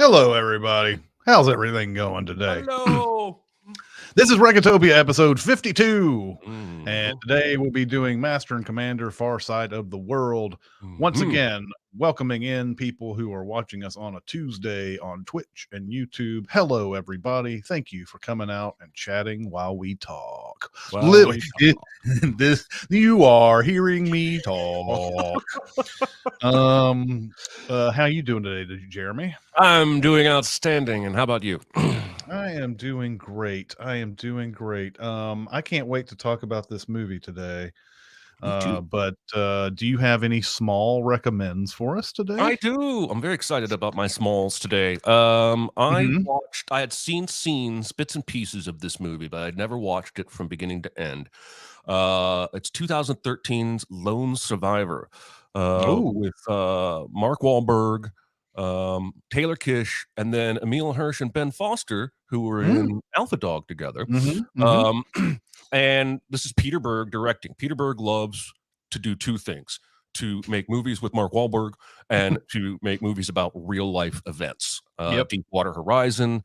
Hello, everybody. How's everything going today? Hello. This is Recoptopia episode 52. Mhm. And today we'll be doing Master and Commander Far Side of the World. Once Mhm. again, welcoming in people who are watching us on a Tuesday on Twitch and YouTube. Hello, everybody. Thank you for coming out and chatting while we talk. This you are hearing me talk. How you doing today, Jeremy? I'm doing outstanding. And how about you? I am doing great. I can't wait to talk about this movie today. Me too. But do you have any small recommends for us today? I do. I'm very excited about my smalls today. Mhm. I had seen scenes, bits and pieces of this movie, but I'd never watched it from beginning to end. It's 2013's Lone Survivor, Oh. with Mark Wahlberg, Taylor Kish, and then Emil Hirsch and Ben Foster, who were Mm. in Alpha Dog together. Mhm. Mhm. Um, and this is Peter Berg directing. Peter Berg loves to do two things: to make movies with Mark Wahlberg and to make movies about real life events. Yep. Deepwater Horizon,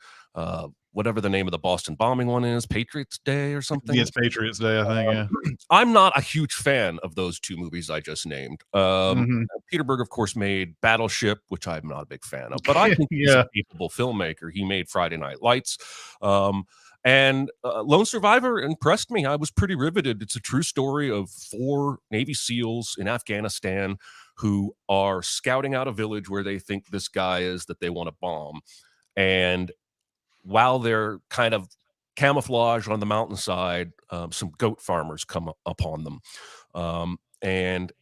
whatever the name of the Boston bombing one is, Patriots Day or something. It's Patriots Day, I think. Yeah. I'm not a huge fan of those two movies I just named. Mhm. Peter Berg, of course, made Battleship, which I'm not a big fan of, but I think he's Yeah. a capable filmmaker. He made Friday Night Lights. And Lone Survivor impressed me. I was pretty riveted. It's a true story of 4 Navy SEALs in Afghanistan who are scouting out a village where they think this guy is that they want to bomb. And while they're kind of camouflaged on the mountainside, some goat farmers come upon them. And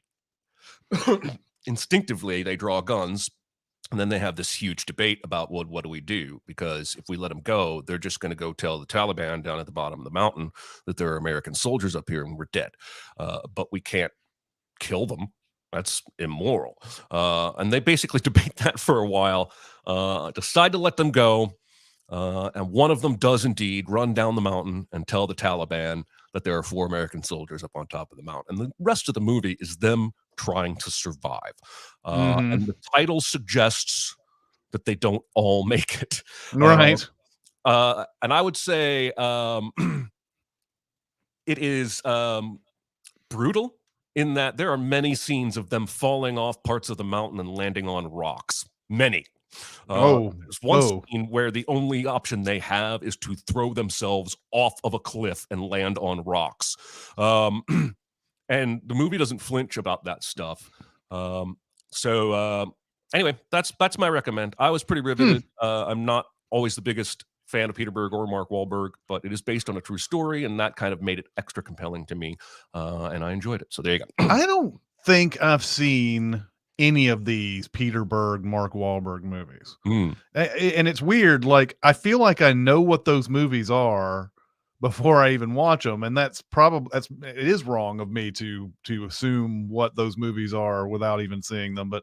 instinctively, they draw guns. And then they have this huge debate about what do we do? Because if we let them go, they're just going to go tell the Taliban down at the bottom of the mountain that there are American soldiers up here and we're dead. But we can't kill them. That's immoral. And they basically debate that for a while, decide to let them go. And one of them does indeed run down the mountain and tell the Taliban that there are 4 American soldiers up on top of the mountain. And the rest of the movie is them trying to survive. Mhm. And the title suggests that they don't all make it. Right. And I would say it is brutal in that there are many scenes of them falling off parts of the mountain and landing on rocks. Many. There's one scene where the only option they have is to throw themselves off of a cliff and land on rocks. And the movie doesn't flinch about that stuff. Anyway, that's my recommend. I was pretty riveted. I'm not always the biggest fan of Peter Berg or Mark Wahlberg, but it is based on a true story, and that kind of made it extra compelling to me, and I enjoyed it. So there you go. I don't think I've seen any of these Peter Berg, Mark Wahlberg movies. And it's weird. Like, I feel like I know what those movies are before I even watch them. And it is wrong of me to assume what those movies are without even seeing them. But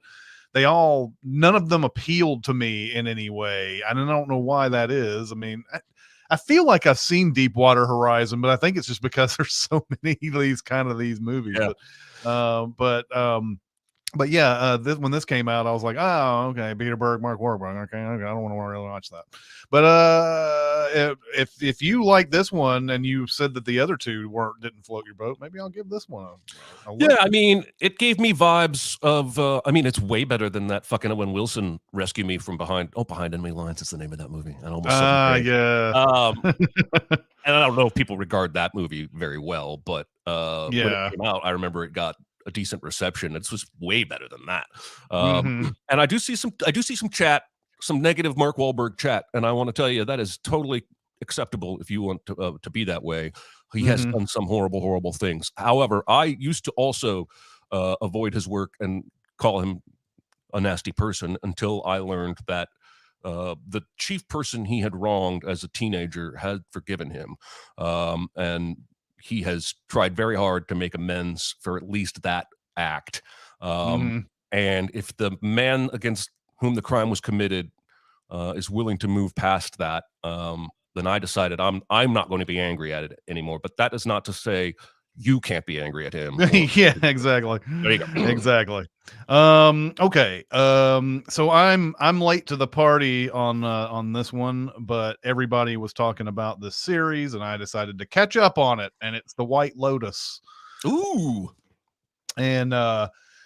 none of them appealed to me in any way. And I don't know why that is. I mean, I feel like I've seen Deepwater Horizon, but I think it's just because there's so many of these movies. Yeah. But yeah, when this came out, I was like, oh, okay, Peter Berg, Mark Wahlberg. Okay, I don't want to really watch that. But if you like this one and you said that the other two didn't float your boat, maybe I'll give this one a look. Yeah, I mean, it gave me vibes of. It's way better than that fucking Owen Wilson Rescue Me from Behind. Oh, Behind Enemy Lines is the name of that movie. I almost said yeah. And I don't know if people regard that movie very well, but when it came out, I remember it got a decent reception. It's just way better than that. And I do see some chat, some negative Mark Wahlberg chat, and I want to tell you that is totally acceptable if you want to be that way. He has done some horrible, horrible things. However, I used to also avoid his work and call him a nasty person until I learned that the chief person he had wronged as a teenager had forgiven him. And he has tried very hard to make amends for at least that act. And if the man against whom the crime was committed is willing to move past that, then I decided I'm not going to be angry at it anymore. But that is not to say you can't be angry at him. Yeah, exactly. There you go. Exactly. Okay. So I'm late to the party on this one, but everybody was talking about this series, and I decided to catch up on it, and it's The White Lotus. Ooh. And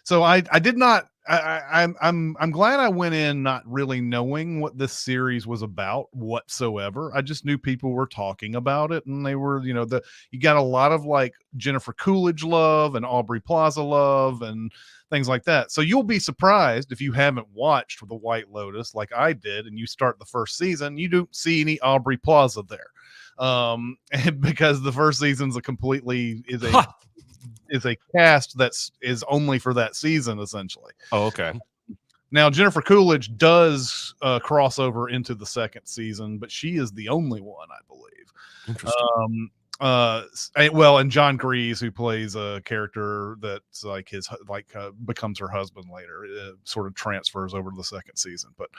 so I did not. I'm glad I went in not really knowing what this series was about whatsoever. I just knew people were talking about it, and they were, you got a lot of like Jennifer Coolidge love and Aubrey Plaza love and things like that. So you'll be surprised if you haven't watched The White Lotus like I did, and you start the first season, you don't see any Aubrey Plaza there, because the first season's is a cast is only for that season, essentially. Oh, okay. Now Jennifer Coolidge does cross over into the second season, but she is the only one, I believe. Interesting. And John Grease, who plays a character that's like becomes her husband later, sort of transfers over to the second season. But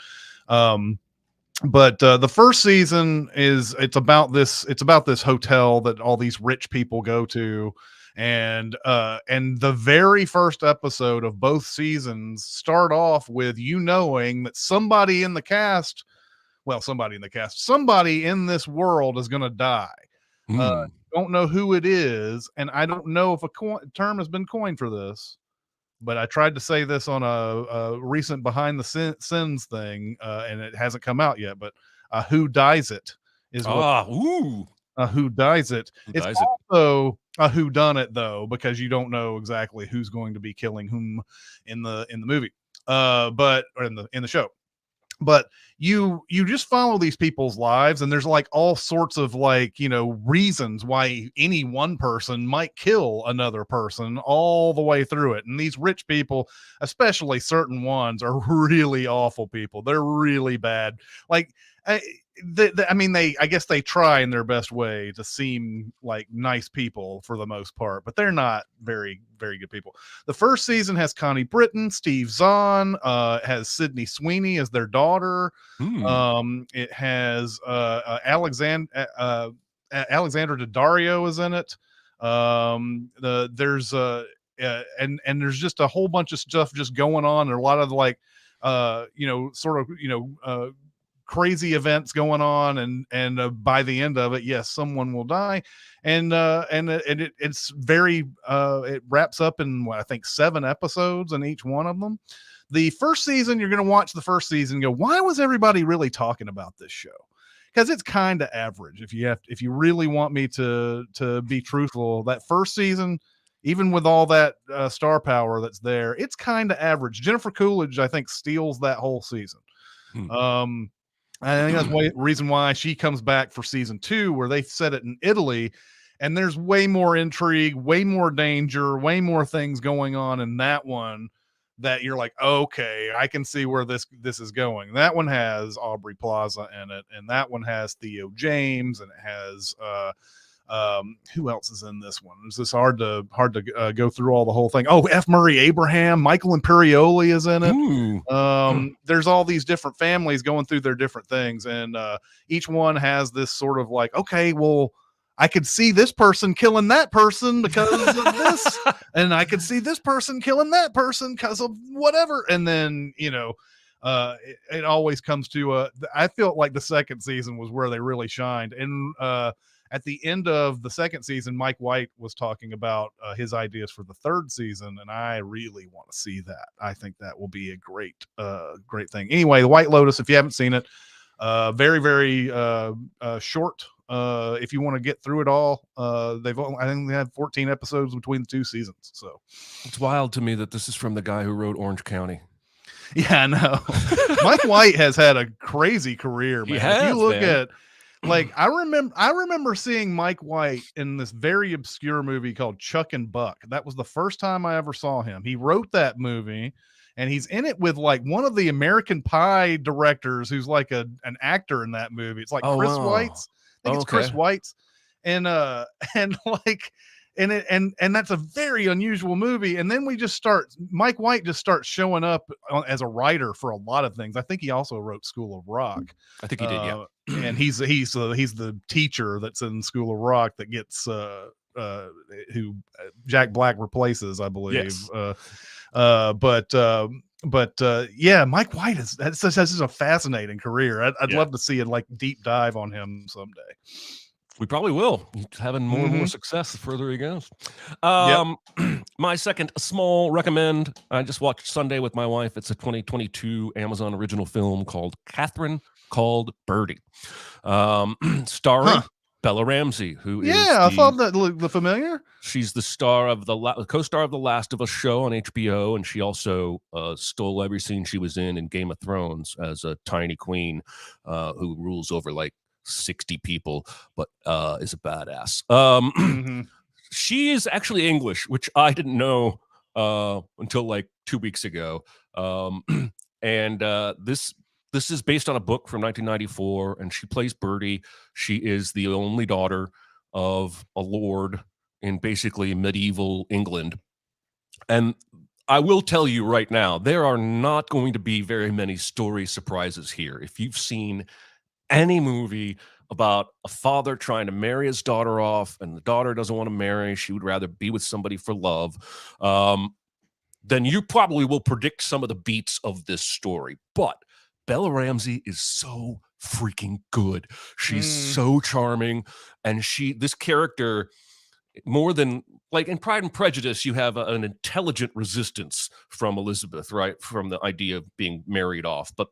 the first season it's about this hotel that all these rich people go to, and the very first episode of both seasons start off with you knowing that somebody in this world is going to die. Don't know who it is, and I don't know if a term has been coined for this, but I tried to say this on a recent behind the scenes thing, and it hasn't come out yet, but who dies it is what who dies it. It's also a who done it, though, because you don't know exactly who's going to be killing whom in the movie, or in the show. But you just follow these people's lives, and there's like all sorts of reasons why any one person might kill another person all the way through it. And these rich people, especially certain ones, are really awful people. They're really bad. Like, I guess they try in their best way to seem like nice people for the most part, but they're not very, very good people. The first season has Connie Britton, Steve Zahn, has Sydney Sweeney as their daughter. It has Alexandra Daddario is in it. There's just a whole bunch of stuff just going on. There are a lot of crazy events going on, and by the end of it, yes, someone will die, it's very it wraps up in I think 7 episodes in each one of them. The first season, you're going to watch the first season and go, why was everybody really talking about this show? Because it's kind of average. If you really want me to be truthful, that first season, even with all that star power that's there, it's kind of average. Jennifer Coolidge, I think, steals that whole season. I think that's the reason why she comes back for season 2, where they set it in Italy, and there's way more intrigue, way more danger, way more things going on in that one that you're like, okay, I can see where this is going. That one has Aubrey Plaza in it, and that one has Theo James, and it has who else is in this one? It's just hard to go through all the whole thing. Oh, F. Murray Abraham, Michael Imperioli is in it. There's all these different families going through their different things, and each one has this sort of like, okay, well, I could see this person killing that person because of this, and I could see this person killing that person because of whatever, and then it always comes to I felt like the second season was where they really shined, and at the end of the second season, Mike White was talking about his ideas for the third season, and I really want to see that. I think that will be a great thing. Anyway, The White Lotus, if you haven't seen it, very, very short. If you want to get through it all, I think they had 14 episodes between the 2 seasons. So it's wild to me that this is from the guy who wrote Orange County. Yeah, I know. Mike White has had a crazy career, man. If you look at, like, I remember seeing Mike White in this very obscure movie called Chuck and Buck. That was the first time I ever saw him. He wrote that movie, and he's in it with like one of the American Pie directors who's like an actor in that movie. It's like Chris Weitz. I think it's Chris Weitz. And like, and that's a very unusual movie. And then Mike White just starts showing up as a writer for a lot of things. I think he also wrote School of Rock. I think he did, yeah. And he's the teacher that's in School of Rock that gets who Jack Black replaces, I believe. Yes. Yeah, Mike White has such a fascinating career. I'd Yeah. love to see a like deep dive on him someday. We probably will. He's having more and more success the further he goes. My second small recommend, I just watched Sunday with my wife. It's a 2022 Amazon original film called Catherine Called Birdie, starring Bella Ramsey, who is I thought that looked familiar. She's the star of co-star of the Last of Us show on HBO, and she also stole every scene she was in Game of Thrones as a tiny queen who rules over like 60 people, but is a badass. She is actually English, which I didn't know until like 2 weeks ago. And this is based on a book from 1994, and she plays Birdie. She is the only daughter of a lord in basically medieval England. And I will tell you right now, there are not going to be very many story surprises here. If you've seen any movie about a father trying to marry his daughter off and the daughter doesn't want to marry, she would rather be with somebody for love, then you probably will predict some of the beats of this story. But Bella Ramsey is so freaking good. She's so charming. And this character, more than like in Pride and Prejudice, you have an intelligent resistance from Elizabeth, right? From the idea of being married off. But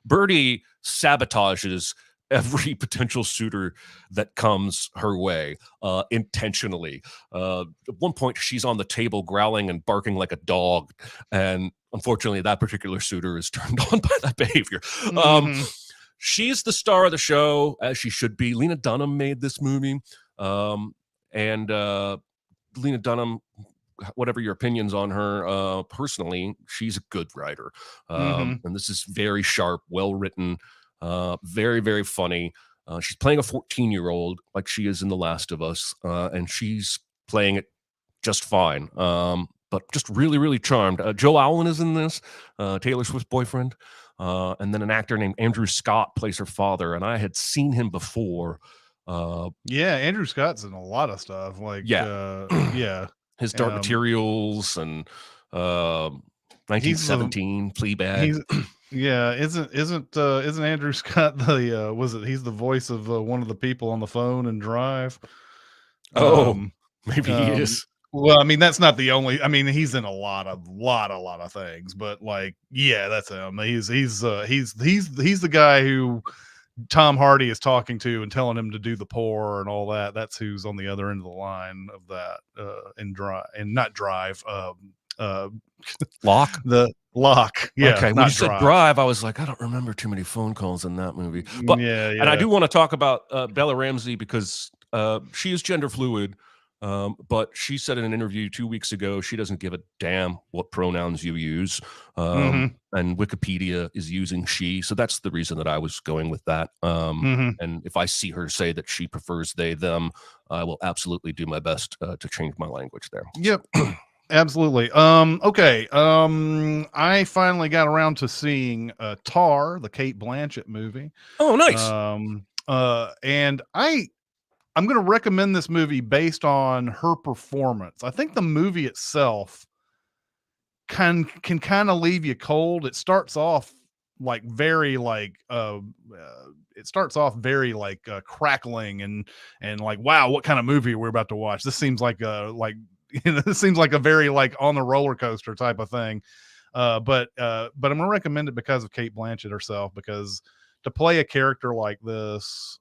Birdie sabotages every potential suitor that comes her way intentionally. At one point, she's on the table growling and barking like a dog. And unfortunately, that particular suitor is turned on by that behavior. She's the star of the show, as she should be. Lena Dunham made this movie. And Lena Dunham, whatever your opinions on her, personally, she's a good writer. And this is very sharp, well-written, very, very funny. She's playing a 14-year-old like she is in The Last of Us, and she's playing it just fine. But just really, really charmed. Joe Alwyn is in this, Taylor Swift's boyfriend. And then an actor named Andrew Scott plays her father, and I had seen him before. Andrew Scott's in a lot of stuff. Like, his Dark Materials and 1917, Fleabag. Isn't Andrew Scott he's the voice of one of the people on the phone and Drive? Maybe he is. Well, I mean, that's not the only. I mean, he's in a lot of things, but like, that's him. He's the guy who Tom Hardy is talking to and telling him to do the pour and all that. That's who's on the other end of the line of that in Drive, and not Drive. Locke. The Locke. Yeah. Okay. When you said Drive, I was like, I don't remember too many phone calls in that movie. But and I do want to talk about Bella Ramsey because she is gender fluid. But she said in an interview 2 weeks ago, she doesn't give a damn what pronouns you use. And Wikipedia is using she. So that's the reason that I was going with that. And if I see her say that she prefers they, them, I will absolutely do my best to change my language there. Yep. Absolutely. Okay. I finally got around to seeing Tar, the Cate Blanchett movie. Oh, nice. And I'm going to recommend this movie based on her performance. I think the movie itself can kind of leave you cold. It starts off like very crackling and like, wow, what kind of movie are we about to watch? This seems like this seems like a very like on the roller coaster type of thing. But I'm going to recommend it because of Cate Blanchett herself, because to play a character like this,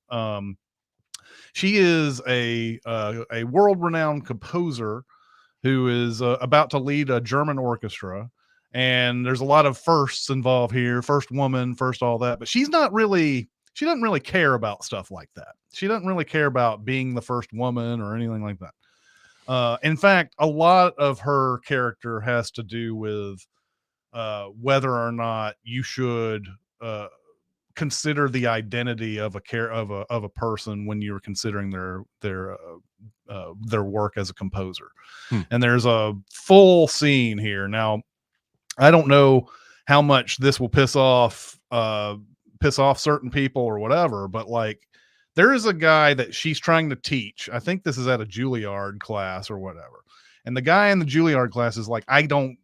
she is a world-renowned composer who is about to lead a German orchestra, and there's a lot of firsts involved here. First woman, first all that, but she doesn't really care about stuff like that. She doesn't really care about being the first woman or anything like that. In fact, a lot of her character has to do with whether or not you should consider the identity of a person when you're considering their work as a composer. And there's a full scene here. Now, I don't know how much this will piss off certain people or whatever, but like there is a guy that she's trying to teach. I think this is at a Juilliard class or whatever. And the guy in the Juilliard class is like, I don't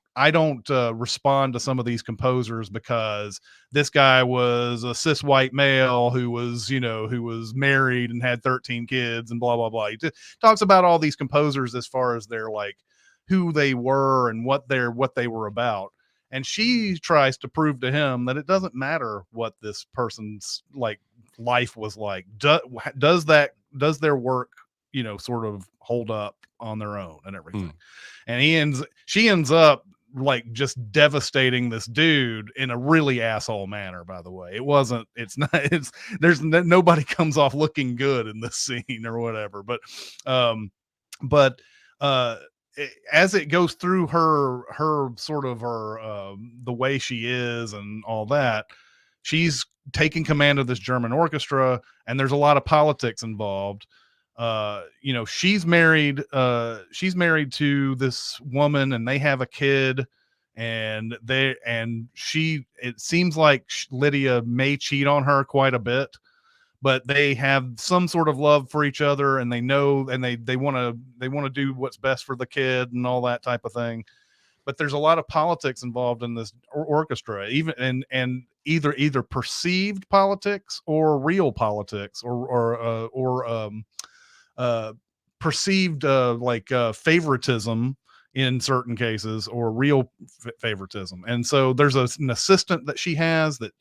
respond to some of these composers because this guy was a cis white male who was, who was married and had 13 kids and blah, blah, blah. He talks about all these composers as far as their like who they were and what they were about. And she tries to prove to him that it doesn't matter what this person's like life was like. Does their work, sort of hold up on their own and everything. And she ends up like just devastating this dude in a really asshole manner, by the way. Nobody comes off looking good in this scene or whatever, but as it goes through her sort of the way she is and all that, she's taking command of this German orchestra, and there's a lot of politics involved. She's married to this woman, and they have a kid, and it seems like Lydia may cheat on her quite a bit, but they have some sort of love for each other, and they know, and they want to do what's best for the kid and all that type of thing. But there's a lot of politics involved in this orchestra, even and either perceived politics or real politics or perceived favoritism in certain cases, or real favoritism. And so there's an assistant that she has that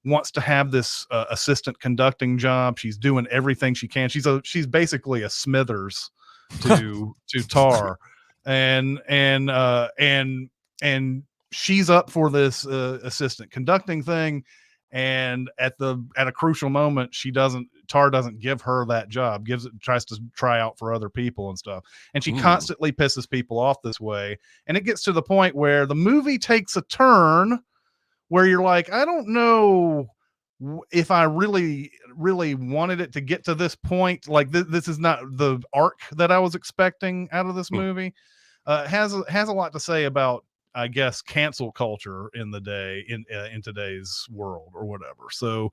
wants to have this assistant conducting job. She's doing everything she can. She's basically a Smithers to Tar, and she's up for this assistant conducting thing. And at a crucial moment, Tar doesn't give her that job, tries to try out for other people and stuff. And she constantly pisses people off this way. And it gets to the point where the movie takes a turn where you're like, I don't know if I really, really wanted it to get to this point. Like this is not the arc that I was expecting out of this movie. Has a lot to say about, I guess, cancel culture in today's world or whatever. So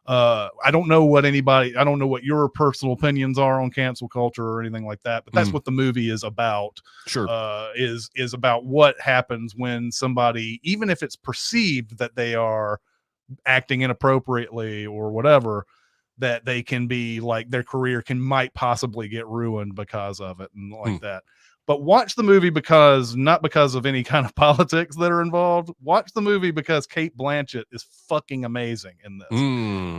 I don't know what your personal opinions are on cancel culture or anything like that, but that's what the movie is about. Sure. Is about what happens when somebody, even if it's perceived that they are acting inappropriately or whatever, that they can be like, their career might possibly get ruined because of it and like that. But watch the movie not because of any kind of politics that are involved. Watch the movie because Cate Blanchett is fucking amazing in this.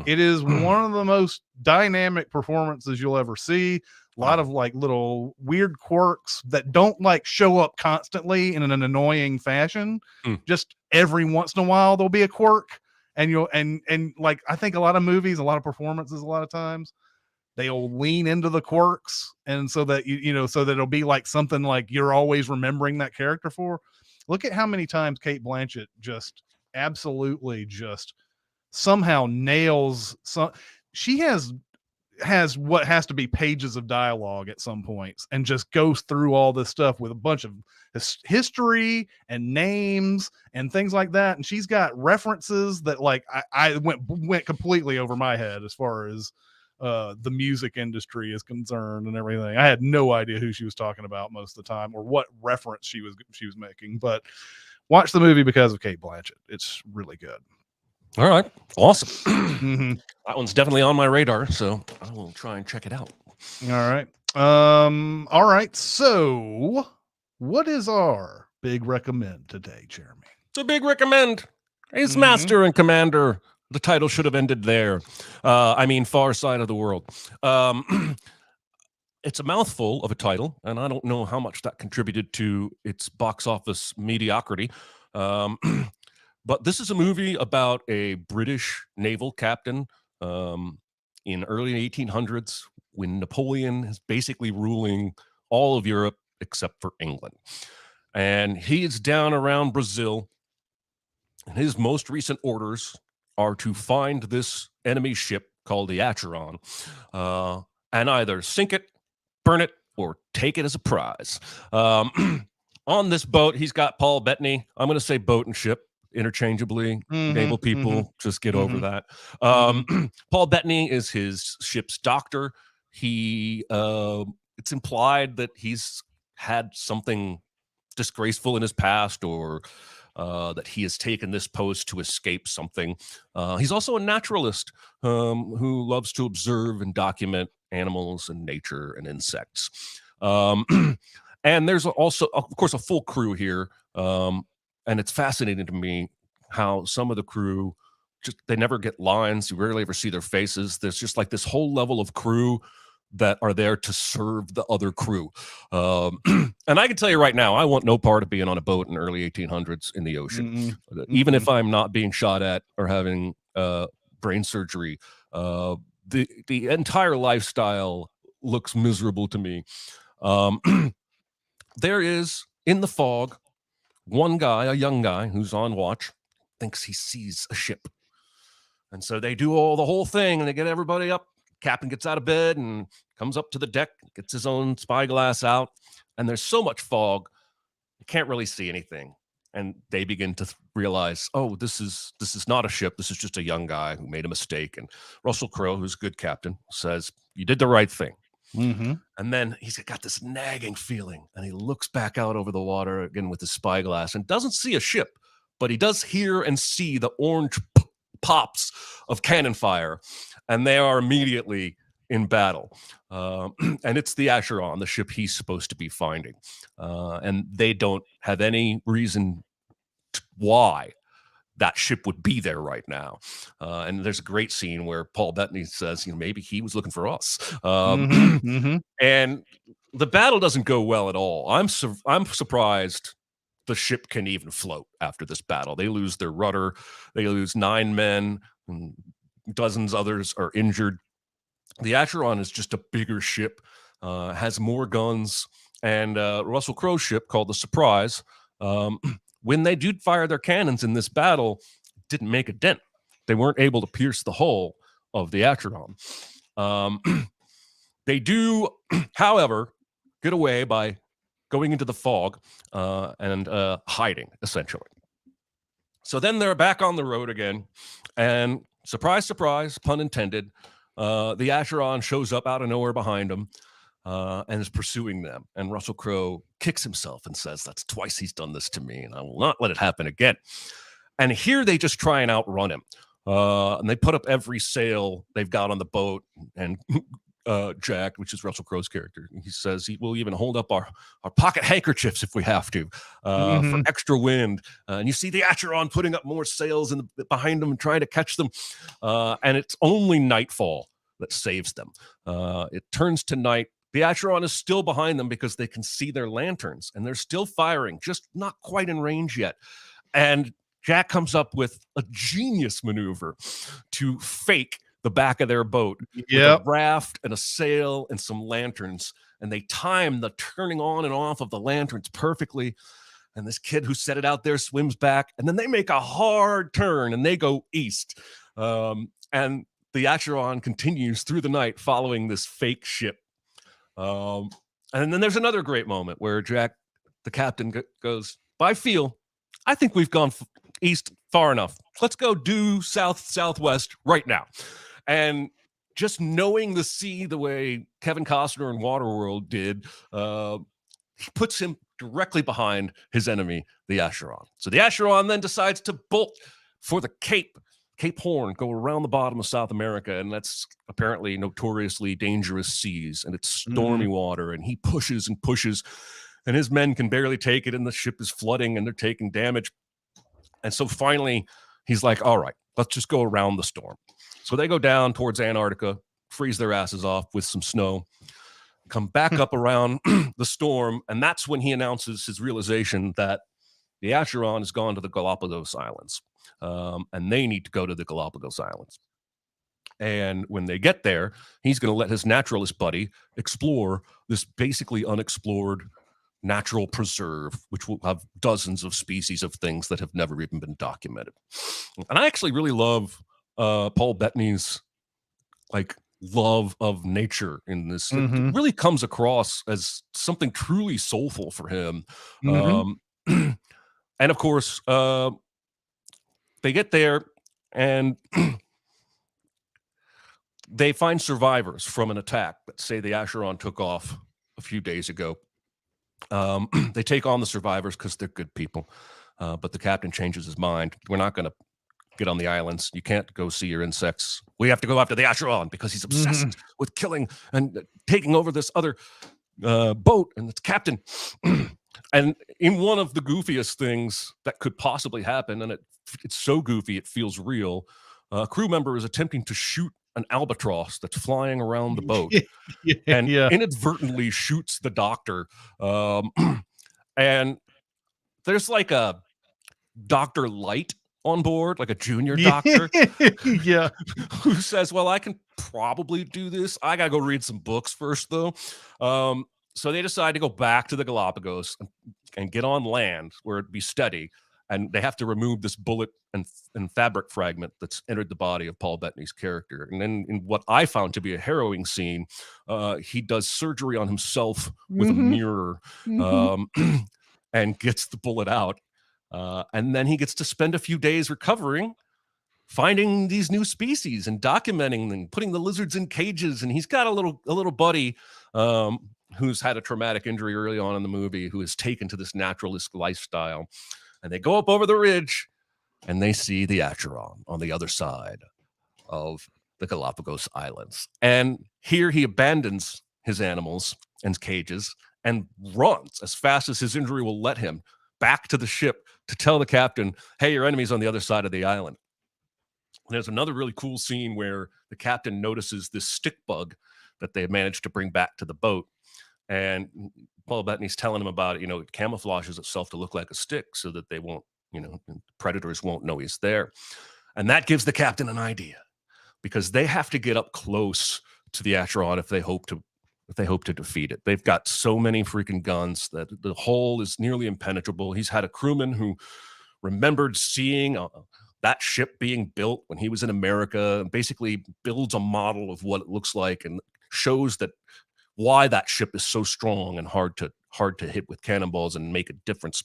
It is one of the most dynamic performances you'll ever see. A lot of like little weird quirks that don't like show up constantly in an annoying fashion. Just every once in a while there'll be a quirk, and like, I think a lot of movies, a lot of performances, a lot of times they'll lean into the quirks, and so that so that it'll be like something like you're always remembering that character for. Look at how many times Cate Blanchett just absolutely just somehow nails some. She has what has to be pages of dialogue at some points, and just goes through all this stuff with a bunch of history and names and things like that. And she's got references that like I went completely over my head as far as the music industry is concerned and everything. I had no idea who she was talking about most of the time, or what reference she was making. But watch the movie because of Cate Blanchett. It's really good. All right. Awesome. That one's definitely on my radar, so I will try and check it out. All right. All right. So what is our big recommend today, Jeremy? It's a big recommend. It's Master and Commander. The title should have ended there. Far Side of the World. It's a mouthful of a title, and I don't know how much that contributed to its box office mediocrity. But this is a movie about a British naval captain in early 1800s, when Napoleon is basically ruling all of Europe except for England. And he is down around Brazil, and his most recent orders are to find this enemy ship called the Acheron, and either sink it, burn it, or take it as a prize. On this boat, he's got Paul Bettany. I'm going to say boat and ship. interchangeably. Naval people just get over that. Paul Bettany is his ship's doctor. He it's implied that he's had something disgraceful in his past, or that he has taken this post to escape something. He's also a naturalist who loves to observe and document animals and nature and insects. And there's also, of course, a full crew here. And it's fascinating to me how some of the crew they never get lines. You rarely ever see their faces. There's just like this whole level of crew that are there to serve the other crew. And I can tell you right now, I want no part of being on a boat in the early 1800s in the ocean. Even if I'm not being shot at or having brain surgery, the entire lifestyle looks miserable to me. There is, in the fog, one guy, a young guy who's on watch, thinks he sees a ship. And so they do the whole thing, and they get everybody up. Captain gets out of bed and comes up to the deck, gets his own spyglass out, and there's so much fog, you can't really see anything. And they begin to realize, oh, this is not a ship. This is just a young guy who made a mistake. And Russell Crowe, who's a good captain, says, you did the right thing. And then he's got this nagging feeling, and he looks back out over the water again with his spyglass and doesn't see a ship, but he does hear and see the orange pops of cannon fire, and they are immediately in battle. And it's the Acheron, the ship he's supposed to be finding. And they don't have any reason why that ship would be there right now. And there's a great scene where Paul Bettany says, maybe he was looking for us. And the battle doesn't go well at all. I'm surprised the ship can even float after this battle. They lose their rudder. They lose 9 men. And dozens others are injured. The Acheron is just a bigger ship, has more guns, and Russell Crowe's ship called the Surprise, when they did fire their cannons in this battle, didn't make a dent. They weren't able to pierce the hull of the Acheron. They do, however, get away by going into the fog and hiding, essentially. So then they're back on the road again, and surprise, surprise, pun intended, the Acheron shows up out of nowhere behind them and is pursuing them. And Russell Crowe kicks himself and says, that's twice he's done this to me, and I will not let it happen again. And here they just try and outrun him. And they put up every sail they've got on the boat, and Jack, which is Russell Crowe's character, he says he will even hold up our pocket handkerchiefs if we have to for extra wind. And you see the Acheron putting up more sails behind them and trying to catch them. And it's only nightfall that saves them. It turns to night. The Acheron is still behind them because they can see their lanterns, and they're still firing, just not quite in range yet. And Jack comes up with a genius maneuver to fake the back of their boat with a raft and a sail and some lanterns, and they time the turning on and off of the lanterns perfectly. And this kid who set it out there swims back, and then they make a hard turn and they go east. And the Acheron continues through the night following this fake ship. And then there's another great moment where Jack, the captain, goes, I think we've gone east far enough. Let's go due southwest right now. And just knowing the sea the way Kevin Costner in Waterworld did, he puts him directly behind his enemy, the Acheron. So the Acheron then decides to bolt for the Cape Horn, go around the bottom of South America, and that's apparently notoriously dangerous seas, and it's stormy water, and he pushes and pushes, and his men can barely take it, and the ship is flooding, and they're taking damage. And so finally, he's like, all right, let's just go around the storm. So they go down towards Antarctica, freeze their asses off with some snow, come back up around the storm, and that's when he announces his realization that the Acheron has gone to the Galapagos Islands, and they need to go to the Galapagos Islands. And when they get there, he's going to let his naturalist buddy explore this basically unexplored natural preserve, which will have dozens of species of things that have never even been documented. And I actually really love Paul Bettany's love of nature in this. It really comes across as something truly soulful for him. And of course, they get there and they find survivors from an attack that say the Acheron took off a few days ago. They take on the survivors because they're good people. But the captain changes his mind. We're not going to get on the islands. You can't go see your insects. We have to go after the Acheron because he's obsessed with killing and taking over this other boat and its captain. And in one of the goofiest things that could possibly happen, and it's so goofy it feels real, a crew member is attempting to shoot an albatross that's flying around the boat and inadvertently shoots the doctor. And there's like a Dr. Light on board, like a junior doctor. Who says, well, I can probably do this. I got to go read some books first, though. So they decide to go back to the Galapagos and get on land where it'd be steady. And they have to remove this bullet and fabric fragment that's entered the body of Paul Bettany's character. And then in what I found to be a harrowing scene, he does surgery on himself with a mirror and gets the bullet out. And then he gets to spend a few days recovering, finding these new species and documenting them, putting the lizards in cages. And he's got a little buddy who's had a traumatic injury early on in the movie, who is taken to this naturalist lifestyle. And they go up over the ridge and they see the Acheron on the other side of the Galapagos Islands. And here he abandons his animals and cages and runs as fast as his injury will let him back to the ship to tell the captain, hey, your enemy's on the other side of the island. And there's another really cool scene where the captain notices this stick bug that they managed to bring back to the boat. And Paul Bettany's telling him about it. It camouflages itself to look like a stick so that they won't, predators won't know he's there. And that gives the captain an idea, because they have to get up close to the Acheron if they hope to defeat it. They've got so many freaking guns that the hull is nearly impenetrable. He's had a crewman who remembered seeing that ship being built when he was in America, and basically builds a model of what it looks like and shows that why that ship is so strong and hard to hit with cannonballs and make a difference.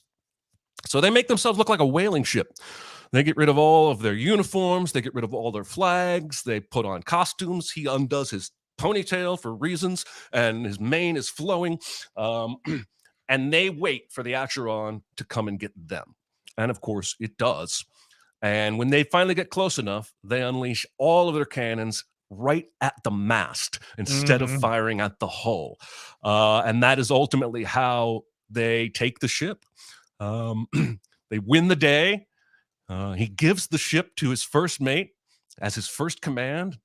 So they make themselves look like a whaling ship. They get rid of all of their uniforms. They get rid of all their flags. They put on costumes. He undoes his ponytail for reasons, and his mane is flowing. And they wait for the Acheron to come and get them. And of course, it does. And when they finally get close enough, they unleash all of their cannons right at the mast instead of firing at the hull. And that is ultimately how they take the ship. They win the day. He gives the ship to his first mate as his first command.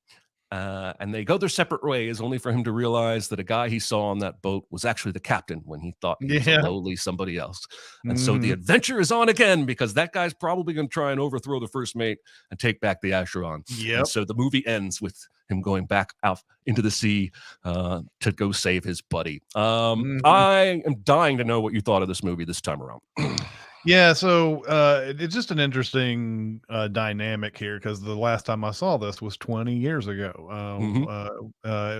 And they go their separate ways, only for him to realize that a guy he saw on that boat was actually the captain when he thought he was a lowly somebody else. And so the adventure is on again, because that guy's probably going to try and overthrow the first mate and take back the Acheron. And so the movie ends with him going back out into the sea to go save his buddy. I am dying to know what you thought of this movie this time around. Yeah, so it's just an interesting dynamic here, because the last time I saw this was 20 years ago.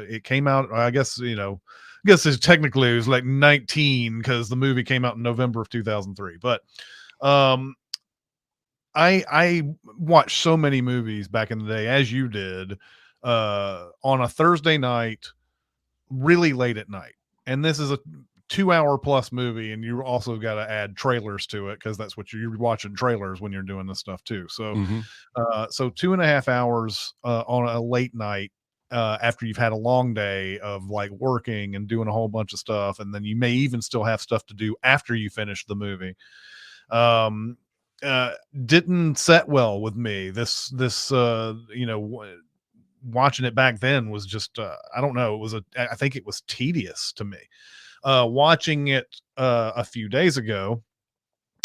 It came out, I guess, it's technically it was like 19, because the movie came out in November of 2003. But I watched so many movies back in the day, as you did, on a Thursday night, really late at night. And this is a 2-hour plus movie, and you also got to add trailers to it, because that's what you're watching, trailers, when you're doing this stuff too. So so 2.5 hours on a late night, after you've had a long day of like working and doing a whole bunch of stuff, and then you may even still have stuff to do after you finish the movie. Didn't set well with me. This watching it back then was just I don't know, I think it was tedious to me. Watching it a few days ago,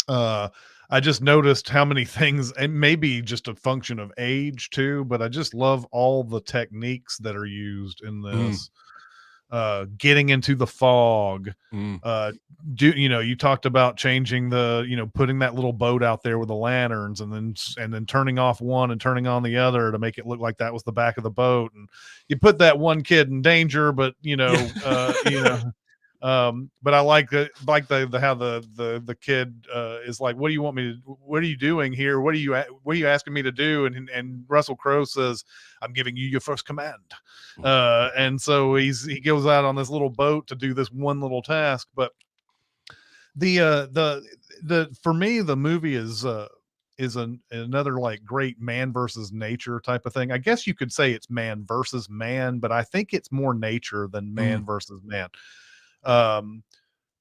I just noticed how many things, and maybe just a function of age too, but I just love all the techniques that are used in this. Getting into the fog. You talked about changing putting that little boat out there with the lanterns, and then turning off one and turning on the other to make it look like that was the back of the boat, and you put that one kid in danger, but But I like the how the kid is like, what do you want me to, what are you doing here? What are you asking me to do? And Russell Crowe says, I'm giving you your first command. And so he goes out on this little boat to do this one little task. But the for me, the movie is another like great man versus nature type of thing. I guess you could say it's man versus man, but I think it's more nature than man versus man. Um,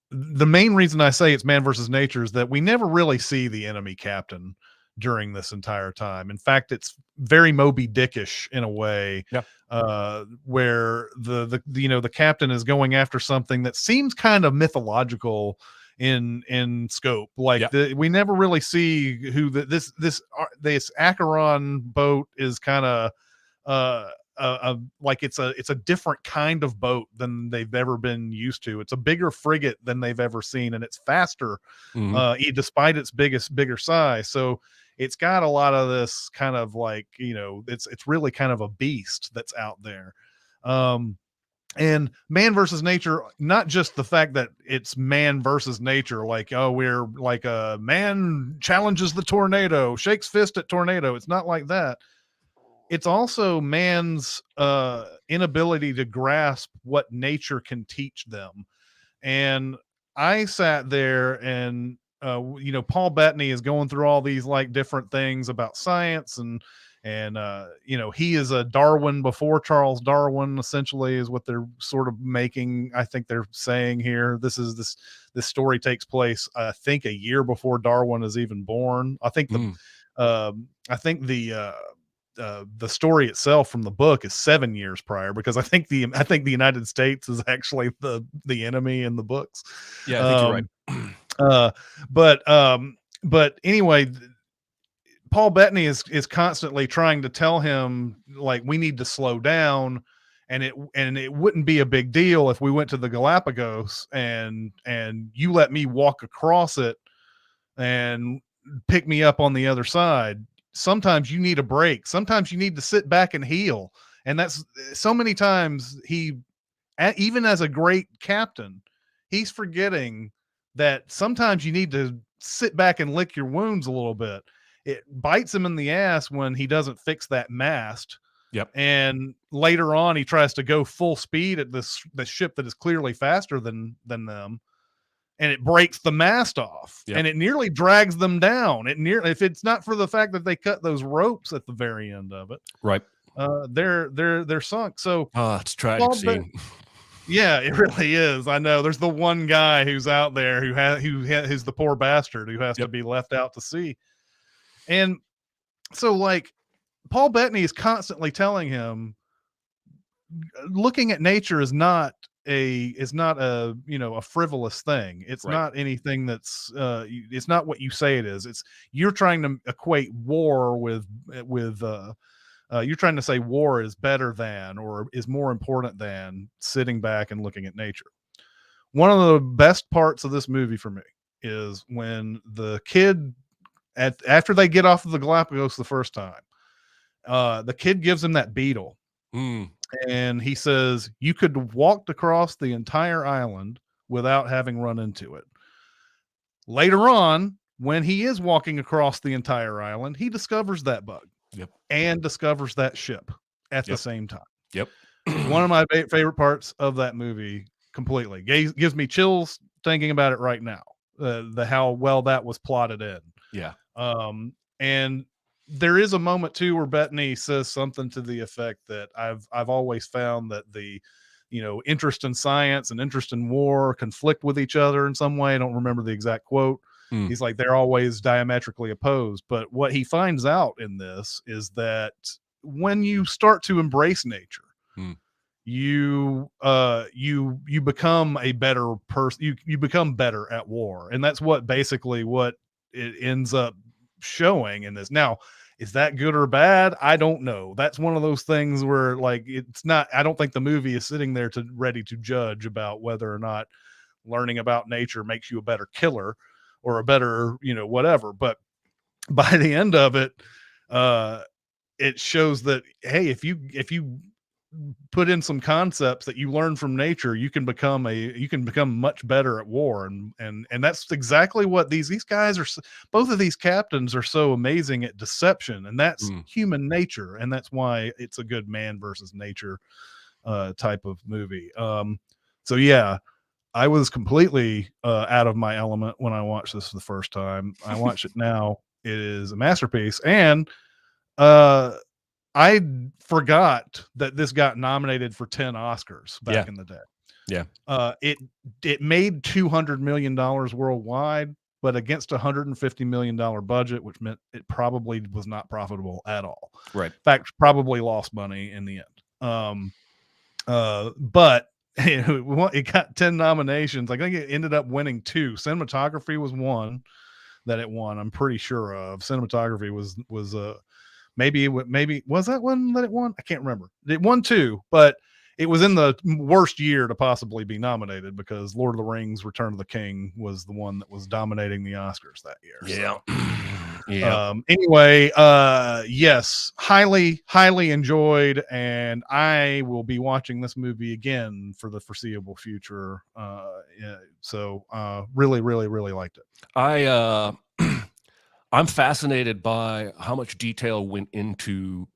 the main reason I say it's man versus nature is that we never really see the enemy captain during this entire time. In fact, it's very Moby Dickish in a way, Yeah. where the captain is going after something that seems kind of mythological in scope. Like we never really see who this Acheron boat is kind of like it's a different kind of boat than they've ever been used to. It's a bigger frigate than they've ever seen, and it's faster, despite its bigger size. So it's got a lot of this kind of like, it's really kind of a beast that's out there. And man versus nature, not just the fact that it's man versus nature, like, oh, we're like a man challenges the tornado, shakes fist at tornado. It's not like that. It's also man's inability to grasp what nature can teach them. And I sat there and, Paul Bettany is going through all these like different things about science and he is a Darwin before Charles Darwin, essentially, is what they're sort of making. I think they're saying here, this story takes place, I think, a year before Darwin is even born. I think the story itself from the book is 7 years prior, because I think the United States is actually the enemy in the books. Yeah, I think you're right. But anyway, Paul Bettany is constantly trying to tell him, like, we need to slow down, and it wouldn't be a big deal if we went to the Galapagos and you let me walk across it and pick me up on the other side. Sometimes you need a break. Sometimes you need to sit back and heal. And that's so many times even as a great captain, he's forgetting that sometimes you need to sit back and lick your wounds a little bit. It bites him in the ass when he doesn't fix that mast. Yep. And later on, he tries to go full speed at the ship that is clearly faster than them, and it breaks the mast off, and it nearly drags them down. If it's not for the fact that they cut those ropes at the very end of it, right, they're sunk. So it's a tragic scene. Yeah, it really is. I know. There's the one guy who's out there who's the poor bastard who has to be left out to sea. And so, like, Paul Bettany is constantly telling him, looking at nature is not a frivolous thing. It's not anything that's it's not what you say it is. You're trying to equate war with you're trying to say war is better than, or is more important than, sitting back and looking at nature. One of the best parts of this movie for me is when the kid, after they get off of the Galapagos the first time, the kid gives him that beetle. And he says, you could have walked across the entire island without having run into it. Later on, when he is walking across the entire island, he discovers that bug and discovers that ship at the same time. One of my favorite parts of that movie, completely gives me chills thinking about it right now. How well that was plotted in. And there is a moment too where Bettany says something to the effect that I've always found that the interest in science and interest in war conflict with each other in some way. I don't remember the exact quote. He's like, they're always diametrically opposed. But what he finds out in this is that when you start to embrace nature, you become a better person. You become better at war. And that's basically what it ends up showing in this. Now, is that good or bad? I don't know. That's one of those things where, like, it's not, I don't think the movie is sitting there ready to judge about whether or not learning about nature makes you a better killer or a better, whatever. But by the end of it, it shows that, hey, if you put in some concepts that you learn from nature, you can become much better at war. And that's exactly what these guys are. Both of these captains are so amazing at deception, and that's human nature. And that's why it's a good man versus nature type of movie. So yeah, I was completely out of my element when I watched this the first time. I watched it now. It is a masterpiece. And I forgot that this got nominated for 10 Oscars back in the day. Yeah. It made $200 million worldwide, but against $150 million budget, which meant it probably was not profitable at all. Right. In fact, probably lost money in the end. But it got 10 nominations. I think it ended up winning 2. Cinematography was one that it won, I'm pretty sure of. Cinematography was maybe was that one that it won? I can't remember. It won 2, but it was in the worst year to possibly be nominated, because Lord of the Rings Return of the King was the one that was dominating the Oscars that year. Yeah. So, yeah. Anyway, yes, highly enjoyed, and I will be watching this movie again for the foreseeable future. So really liked it. I'm fascinated by how much detail went into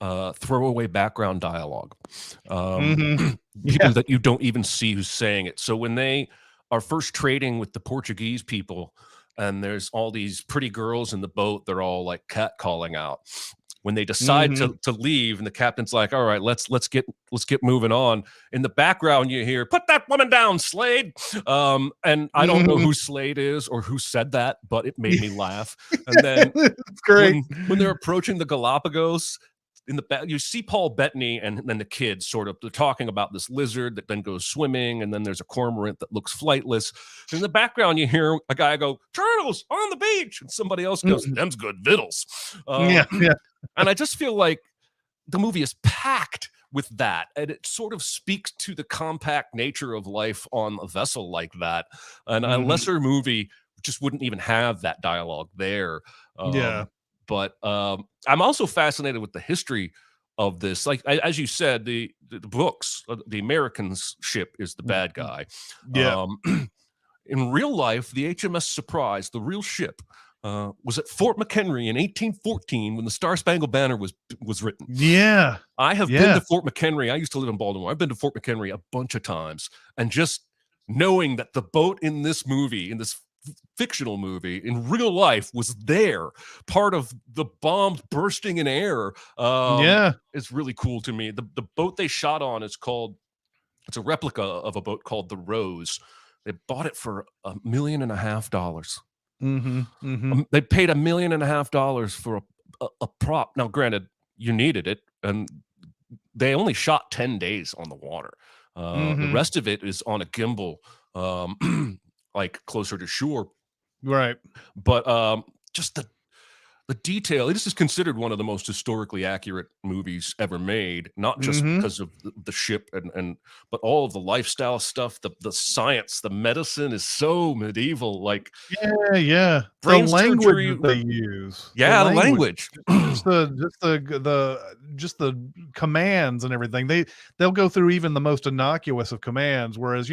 throwaway background dialogue. People that you don't even see who's saying it. So when they are first trading with the Portuguese people, and there's all these pretty girls in the boat, they're all like catcalling out. When they decide to leave, and the captain's like, "All right, let's get moving on." In the background, you hear, "Put that woman down, Slade." And I don't know who Slade is or who said that, but it made me laugh. And then it's great when they're approaching the Galapagos, in the back, you see Paul Bettany and then the kids sort of, they're talking about this lizard that then goes swimming, and then there's a cormorant that looks flightless. In the background, you hear a guy go, "Turtles on the beach," and somebody else goes, "Them's good vittles." And I just feel like the movie is packed with that, and it sort of speaks to the compact nature of life on a vessel like that. And a lesser movie just wouldn't even have that dialogue there. But I'm also fascinated with the history of this. Like, as you said, the books, the Americans ship is the bad guy. In real life, the HMS Surprise, the real ship, was at Fort McHenry in 1814 when the Star Spangled Banner was written. I have been to Fort McHenry. I used to live in Baltimore. I've been to Fort McHenry a bunch of times, and just knowing that the boat in this movie, in this fictional movie, in real life was there, part of the bombs bursting in air, is really cool to me. The boat they shot on is called, it's a replica of a boat called the Rose. They bought it for $1.5 million. They paid $1.5 million for a prop. Now, granted, you needed it, and they only shot 10 days on the water. The rest of it is on a gimbal, like closer to shore. Right. But just the detail, this is considered one of the most historically accurate movies ever made, not just because of the ship but all of the lifestyle stuff, the science, the medicine is so medieval. Like, the language that they use. The language. just the commands and everything. They'll go through even the most innocuous of commands, whereas,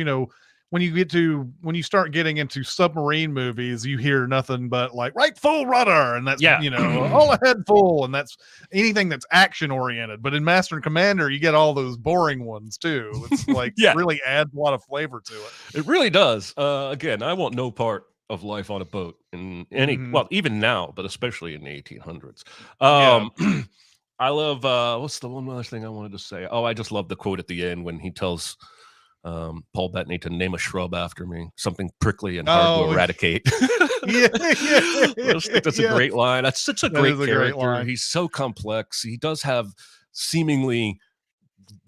when you start getting into submarine movies, you hear nothing but like right full rudder, and that's all ahead full, and that's anything that's action oriented. But in Master and Commander, you get all those boring ones too. It's like really adds a lot of flavor to it. It really does. Again, I want no part of life on a boat in any well, even now, but especially in the 1800s. I love what's the one other thing I wanted to say? Oh, I just love the quote at the end when he tells Paul Bettany to name a shrub after me, something prickly and hard to eradicate. I just think that's a great line. That's such a great character. He's so complex. He does have seemingly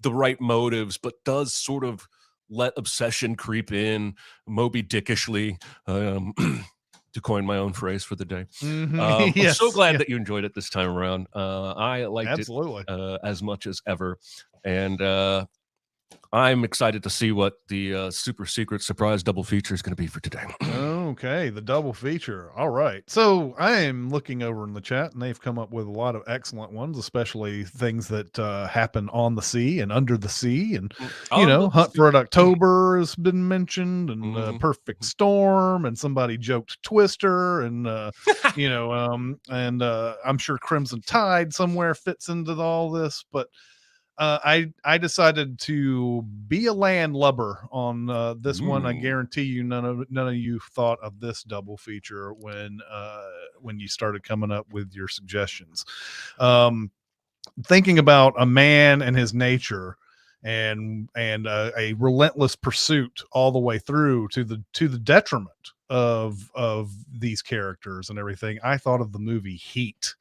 the right motives, but does sort of let obsession creep in, Moby Dickishly, to coin my own phrase for the day. I'm so glad that you enjoyed it this time around. I liked it as much as ever, and I'm excited to see what the super secret surprise double feature is going to be for today. Oh, Okay, the double feature. All right. So I am looking over in the chat, and they've come up with a lot of excellent ones, especially things that happen on the sea and under the sea. And, Under the Hunt sea. for Red October has been mentioned, and Perfect Mm-hmm. Storm, and somebody joked Twister, and, I'm sure Crimson Tide somewhere fits into all this. But I decided to be a landlubber on this one. I Ooh. guarantee you, none of you thought of this double feature when you started coming up with your suggestions. Thinking about a man and his nature, and a relentless pursuit all the way through to the detriment of these characters and everything. I thought of the movie Heat.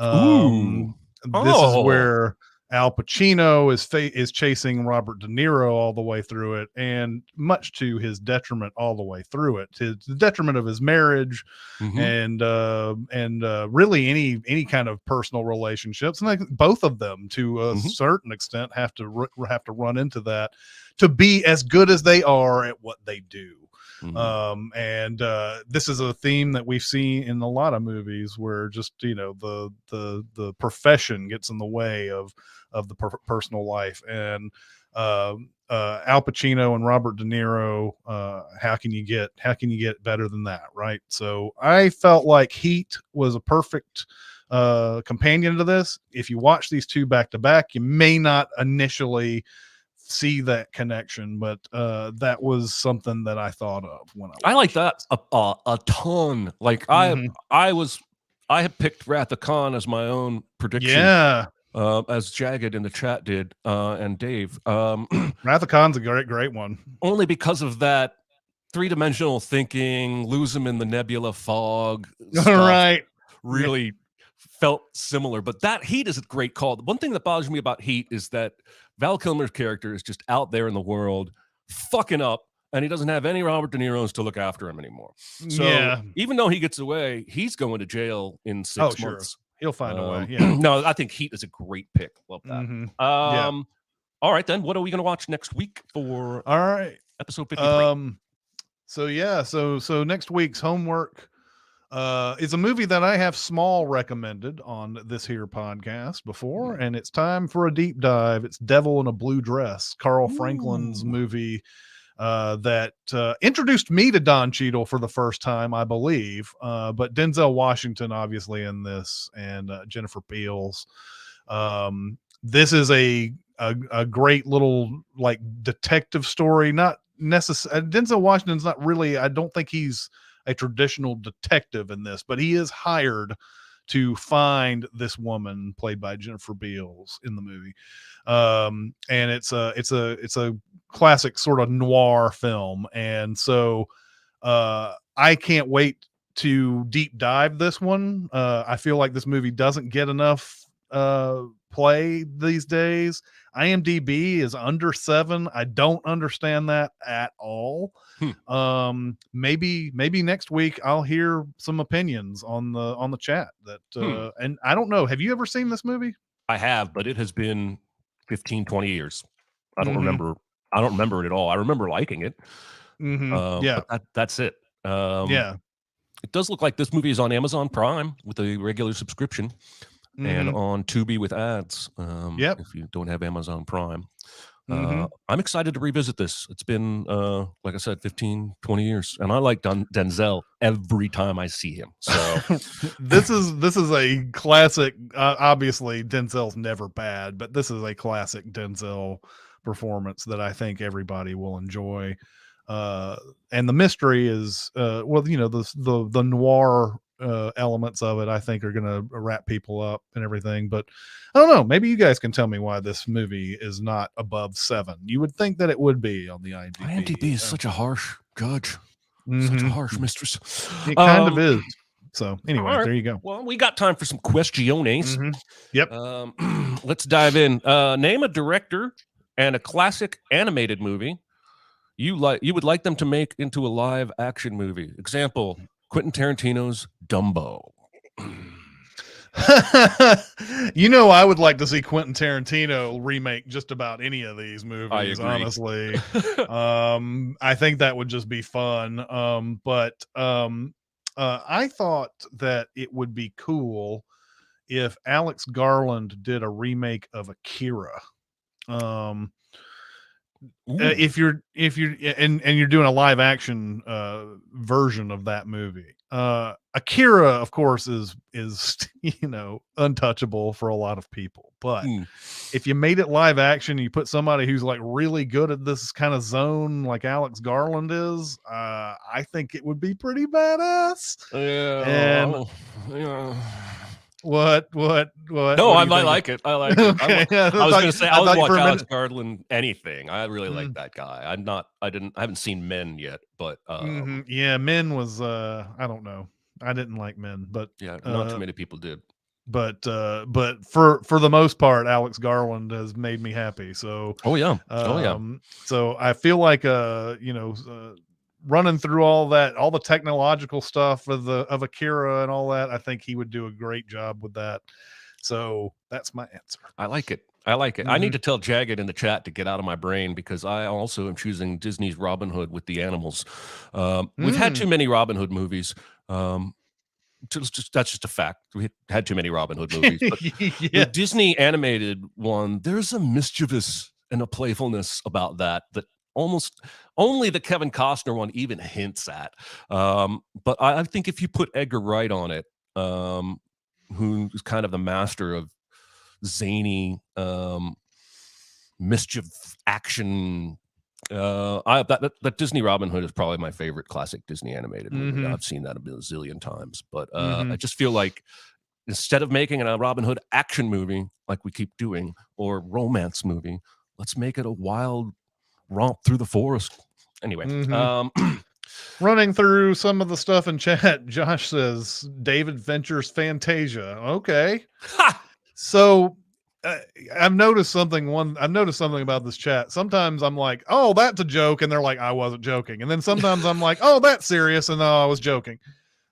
Ooh. This is Oh. where Al Pacino is chasing Robert De Niro all the way through it, and much to his detriment all the way through it, to the detriment of his marriage, Mm-hmm. and really any kind of personal relationships. And both of them, to a certain extent, have to run into that to be as good as they are at what they do. And this is a theme that we've seen in a lot of movies, where just the profession gets in the way of the personal life. And Al Pacino and Robert De Niro, how can you get better than that, right? So I felt like Heat was a perfect companion to this. If you watch these two back to back, you may not initially see that connection, but that was something that I thought of when I like that a ton. Like I had picked Wrath of Khan as my own prediction. Yeah. As Jagged in the chat did, and Dave. Wrath of Khan's a great one. Only because of that three-dimensional thinking, lose him in the nebula fog stuff. Right. Really felt similar. But that Heat is a great call. One thing that bothers me about Heat is that Val Kilmer's character is just out there in the world fucking up, and he doesn't have any Robert De Niro's to look after him anymore. So even though he gets away, he's going to jail in 6 months. He'll find a way. Yeah. No, I think Heat is a great pick. Love that. All right, then. What are we going to watch next week for episode 53? So next week's homework is a movie that I have small recommended on this here podcast before, and it's time for a deep dive. It's Devil in a Blue Dress, Carl Franklin's movie that introduced me to Don Cheadle for the first time, I believe. But Denzel Washington, obviously, in this, and Jennifer Beals. This is a great little like detective story. Not necessarily Denzel Washington's not really. I don't think he's a traditional detective in this, but he is hired to find this woman played by Jennifer Beals in the movie. And it's a classic sort of noir film. And so I can't wait to deep dive this one. I feel like this movie doesn't get enough play these days. IMDb is under 7. I don't understand that at all. Maybe next week I'll hear some opinions on the chat that and I don't know, have you ever seen this movie? I have, but it has been 15-20 years. I don't remember it at all. I remember liking it. But that's it. It does look like this movie is on Amazon Prime with a regular subscription and on Tubi with ads. If you don't have Amazon Prime. I'm excited to revisit this. It's been, like I said, 15-20 years, and I like Denzel every time I see him. So this is a classic. Obviously, Denzel's never bad, but this is a classic Denzel performance that I think everybody will enjoy. And the mystery is, the noir elements of it, I think, are going to wrap people up and everything. But I don't know. Maybe you guys can tell me why this movie is not above 7. You would think that it would be on the IMDb. IMDb is such a harsh judge, such a harsh mistress. It kind of is. So anyway, there you go. Well, we got time for some questiones. Yep. Let's dive in. Name a director and a classic animated movie you would like them to make into a live action movie. Example: Quentin Tarantino's Dumbo. I would like to see Quentin Tarantino remake just about any of these movies. I agree. Honestly, I think that would just be fun. I thought that it would be cool if Alex Garland did a remake of Akira. If you're and you're doing a live action version of that movie, Akira, of course, is untouchable for a lot of people. But if you made it live action, you put somebody who's like really good at this kind of zone, like Alex Garland is, I think it would be pretty badass. And what? No, I like it. I like it. Okay. I was going to say I would watch Alex Garland anything. I really like that guy. I haven't seen Men yet, but yeah, Men was I don't know. I didn't like Men, but yeah, not too many people did. But for the most part, Alex Garland has made me happy. So so I feel like running through all the technological stuff of Akira and all that, I think he would do a great job with that. So that's my answer. I like it. I need to tell Jagged in the chat to get out of my brain, because I also am choosing Disney's Robin Hood with the animals. We've had too many Robin Hood movies. That's just a fact. We had too many Robin Hood movies. But the Disney animated one, there's a mischievous and a playfulness about that almost only the Kevin Costner one even hints at. But I think if you put Edgar Wright on it, who's kind of the master of zany mischief action, that Disney Robin Hood is probably my favorite classic Disney animated movie. I've seen that a zillion times, but I just feel like instead of making a Robin Hood action movie like we keep doing, or romance movie, let's make it a wild romp through the forest. Anyway, running through some of the stuff in chat, Josh says David Fincher's Fantasia. Okay. So I've noticed something about this chat. Sometimes I'm like, oh, that's a joke, and they're like, I wasn't joking. And then sometimes I'm like, oh, that's serious, and no, I was joking.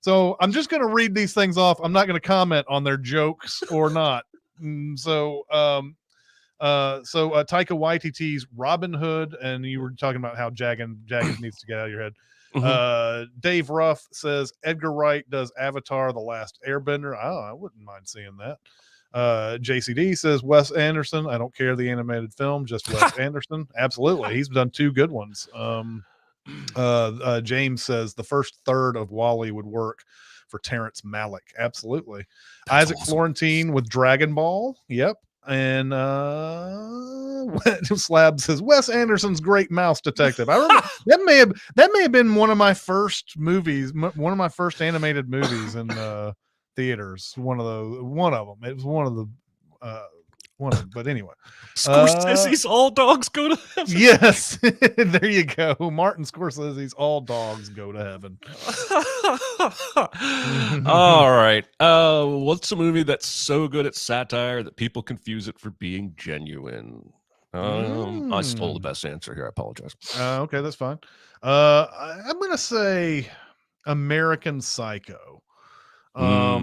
So I'm just going to read these things off. I'm not going to comment on their jokes or not. So Taika Waititi's Robin Hood, and you were talking about how Jagged needs to get out of your head. Dave Ruff says Edgar Wright does Avatar: The Last Airbender. Oh, I wouldn't mind seeing that. JCD says Wes Anderson. I don't care the animated film, just Wes Anderson. Absolutely, he's done two good ones. James says the first third of WALL-E would work for Terrence Malick. Absolutely. That's Isaac awesome. Florentine with Dragon Ball. Yep. And Slab says Wes Anderson's Great Mouse Detective. I remember that may have been one of my first movies, one of my first animated movies in theaters. One of them. It was one of them. But anyway, Scorsese's All Dogs Go to Heaven. Yes, there you go. Martin Scorsese's All Dogs Go to Heaven. All right. What's a movie that's so good at satire that people confuse it for being genuine? I stole the best answer here. I apologize. Okay, that's fine. I'm gonna say American Psycho. I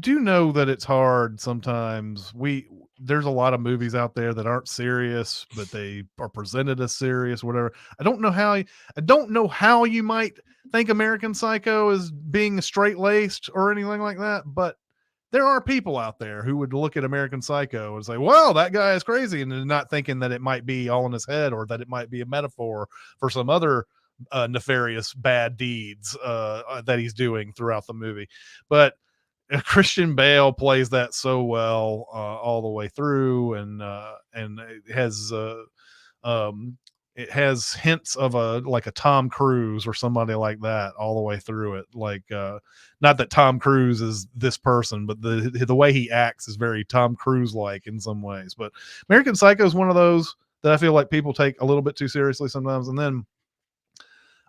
do know that it's hard sometimes. There's a lot of movies out there that aren't serious, but they are presented as serious, whatever. I don't know how you might think American Psycho is being straight-laced or anything like that, but there are people out there who would look at American Psycho and say, well, that guy is crazy, and not thinking that it might be all in his head, or that it might be a metaphor for some other nefarious bad deeds that he's doing throughout the movie. But Christian Bale plays that so well all the way through, and it has hints of a Tom Cruise or somebody like that all the way through it. Like not that Tom Cruise is this person, but the way he acts is very Tom Cruise like in some ways. But American Psycho is one of those that I feel like people take a little bit too seriously sometimes. And then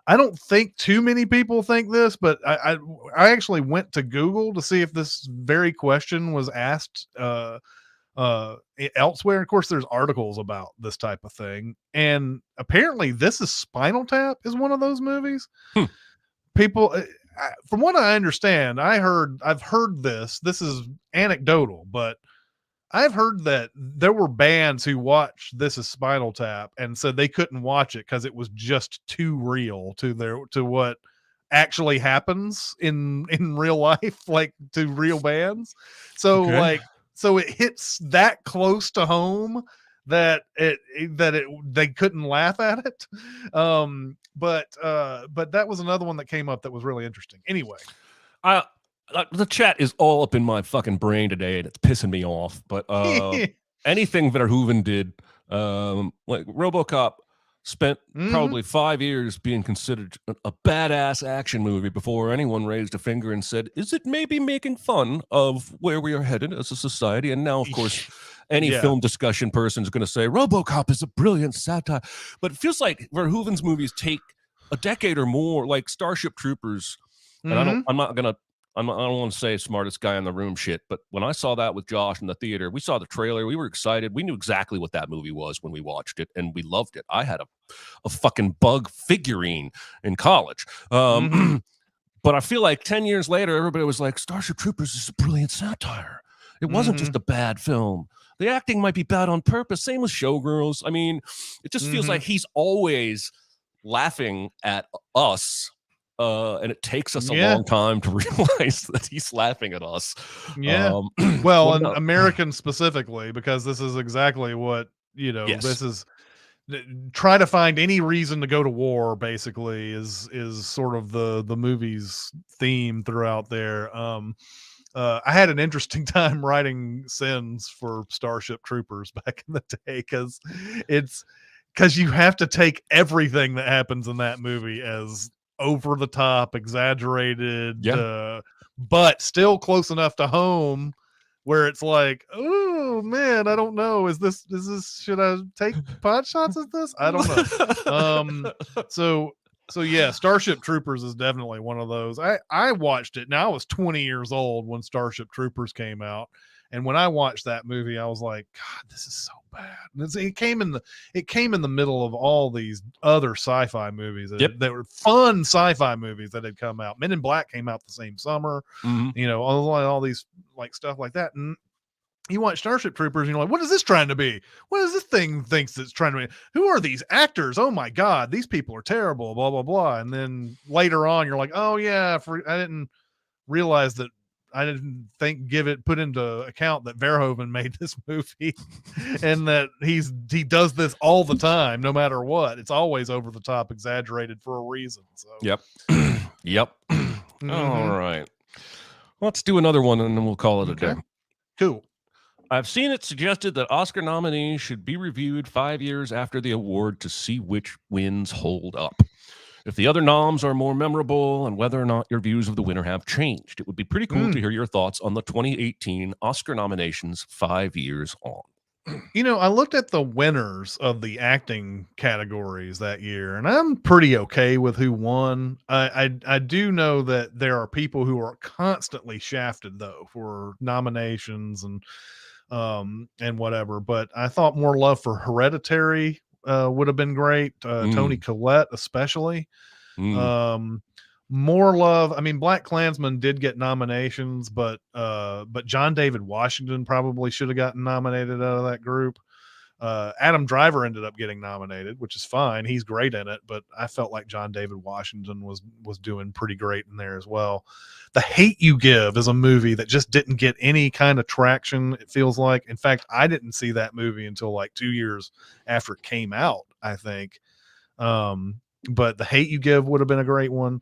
I don't think too many people think this, but I actually went to Google to see if this very question was asked elsewhere. Of course, there's articles about this type of thing, and apparently, This Is Spinal Tap is one of those movies. People, from what I understand, I've heard this. This is anecdotal, but I've heard that there were bands who watched This Is Spinal Tap and said they couldn't watch it because it was just too real to what actually happens in real life, like to real bands. So so it hits that close to home that they couldn't laugh at it. But that was another one that came up that was really interesting. Anyway, the chat is all up in my fucking brain today, and it's pissing me off. But anything Verhoeven did, like RoboCop, spent probably 5 years being considered a badass action movie before anyone raised a finger and said, "Is it maybe making fun of where we are headed as a society?" And now, of course, any film discussion person is going to say RoboCop is a brilliant satire. But it feels like Verhoeven's movies take a decade or more, like Starship Troopers. And I don't want to say smartest guy in the room shit, but when I saw that with Josh in the theater, we saw the trailer, we were excited. We knew exactly what that movie was when we watched it, and we loved it. I had a fucking bug figurine in college. But I feel like 10 years later, everybody was like, Starship Troopers is a brilliant satire. It wasn't just a bad film. The acting might be bad on purpose. Same with Showgirls. I mean, it just feels like he's always laughing at us. And it takes us a long time to realize that he's laughing at us. Well, and Americans specifically, because this is exactly what, this is, try to find any reason to go to war, basically, is sort of the movie's theme throughout there. I had an interesting time writing sins for Starship Troopers back in the day, because you have to take everything that happens in that movie as over the top, exaggerated, but still close enough to home where it's like, oh man, I don't know. Is this, should I take pot shots at this? I don't know. So yeah, Starship Troopers is definitely one of those. I watched it. Now I was 20 years old when Starship Troopers came out. And when I watched that movie, I was like, God, this is so bad. And it came in the middle of all these other sci-fi movies that were fun sci-fi movies that had come out. Men in Black came out the same summer, all these like stuff like that. And you watch Starship Troopers and you're like, what is this trying to be? What is this thing thinks it's trying to be? Who are these actors? Oh my God, these people are terrible, blah, blah, blah. And then later on, you're like, oh yeah, I didn't realize that. I didn't put into account that Verhoeven made this movie and that he does this all the time, no matter what. It's always over the top, exaggerated for a reason. So Yep. All right. Let's do another one and then we'll call it a day. Cool. I've seen it suggested that Oscar nominees should be reviewed 5 years after the award to see which wins hold up. If the other noms are more memorable and whether or not your views of the winner have changed. It would be pretty cool to hear your thoughts on the 2018 Oscar nominations 5 years on. I looked at the winners of the acting categories that year, and I'm pretty okay with who won. I do know that there are people who are constantly shafted, though, for nominations and whatever. But I thought more love for Hereditary would have been great. Toni Collette, especially. More love. I mean, Black Klansman did get nominations, but John David Washington probably should have gotten nominated out of that group. Adam Driver ended up getting nominated, which is fine. He's great in it, but I felt like John David Washington was doing pretty great in there as well. The Hate U Give is a movie that just didn't get any kind of traction, it feels like. In fact, I didn't see that movie until like 2 years after it came out, I think. But The Hate U Give would have been a great one.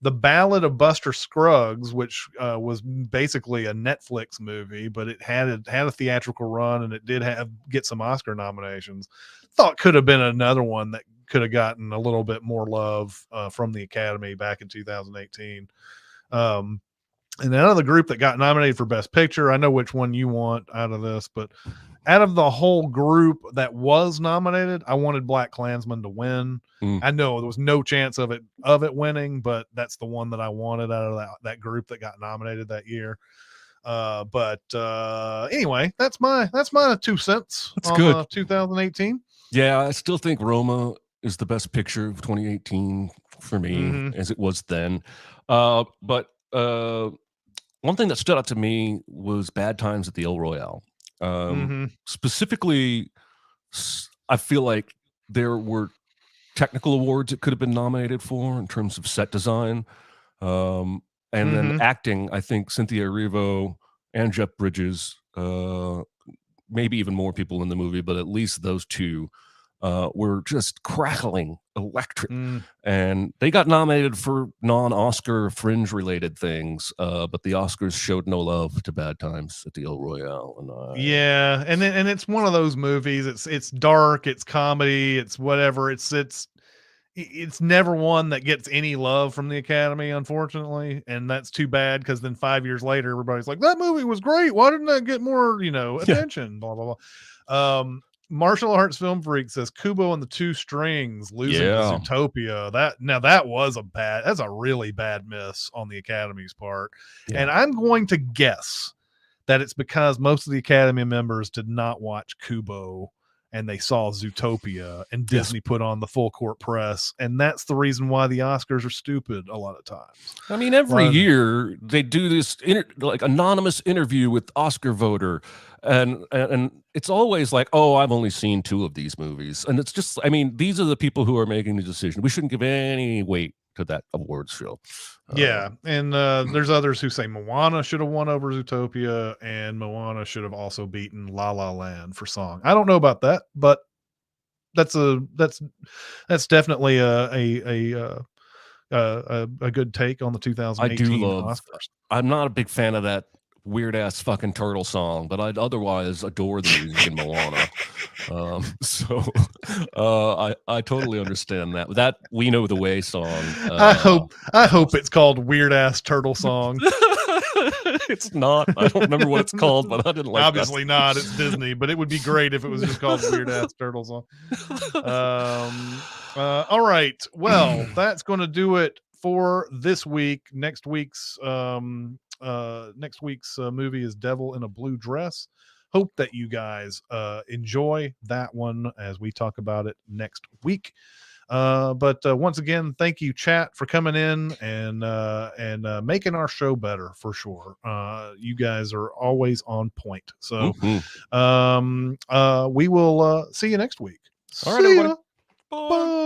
The Ballad of Buster Scruggs, which was basically a Netflix movie, but it had a theatrical run and it did get some Oscar nominations. Thought could have been another one that could have gotten a little bit more love from the Academy back in 2018. And another group that got nominated for Best Picture, I know which one you want out of this, but out of the whole group that was nominated, I wanted Black Klansman to win. I know there was no chance of it winning, but that's the one that I wanted out of that group that got nominated that year. But anyway, that's my 2 cents. That's on, good. 2018. Yeah, I still think Roma is the best picture of 2018 for me, as it was then. But one thing that stood out to me was Bad Times at the El Royale. Specifically, I feel like there were technical awards it could have been nominated for in terms of set design. And then acting, I think Cynthia Erivo and Jeff Bridges, maybe even more people in the movie, but at least those two were just crackling electric. And they got nominated for non-Oscar fringe-related things, but the Oscars showed no love to Bad Times at the El Royale. Yeah, and it's one of those movies. It's dark, it's comedy, it's whatever. It's never one that gets any love from the Academy, unfortunately, and that's too bad, because then 5 years later, everybody's like, "That movie was great. Why didn't that get more, attention?" Blah blah blah. Martial Arts Film Freak says Kubo and the Two Strings losing to Zootopia. That was that's a really bad miss on the Academy's part, and I'm going to guess that it's because most of the Academy members did not watch Kubo and they saw Zootopia, and Disney put on the full court press, and that's the reason why the Oscars are stupid a lot of times. I mean, every year they do this like anonymous interview with Oscar voter, and it's always like, oh, I've only seen 2 of these movies, and it's just, I mean, these are the people who are making the decision. We shouldn't give any weight to that awards show. And there's others who say Moana should have won over Zootopia, and Moana should have also beaten La La Land for song. I don't know about that, but that's definitely a good take on the 2018 I do love Oscars. I'm not a big fan of that weird ass fucking turtle song, but I'd otherwise adore the music in Moana. I totally understand that. That We Know the Way song. I hope it's called Weird Ass Turtle Song. It's not. I don't remember what it's called, but I didn't like Obviously not. It's Disney, but it would be great if it was just called Weird Ass Turtle Song. All right. Well, that's going to do it for this week. Next week's movie is Devil in a Blue Dress. Hope that you guys enjoy that one as we talk about it next week. But once again, thank you, chat, for coming in and making our show better for sure. You guys are always on point. So we will see you next week. All right, everybody. Bye.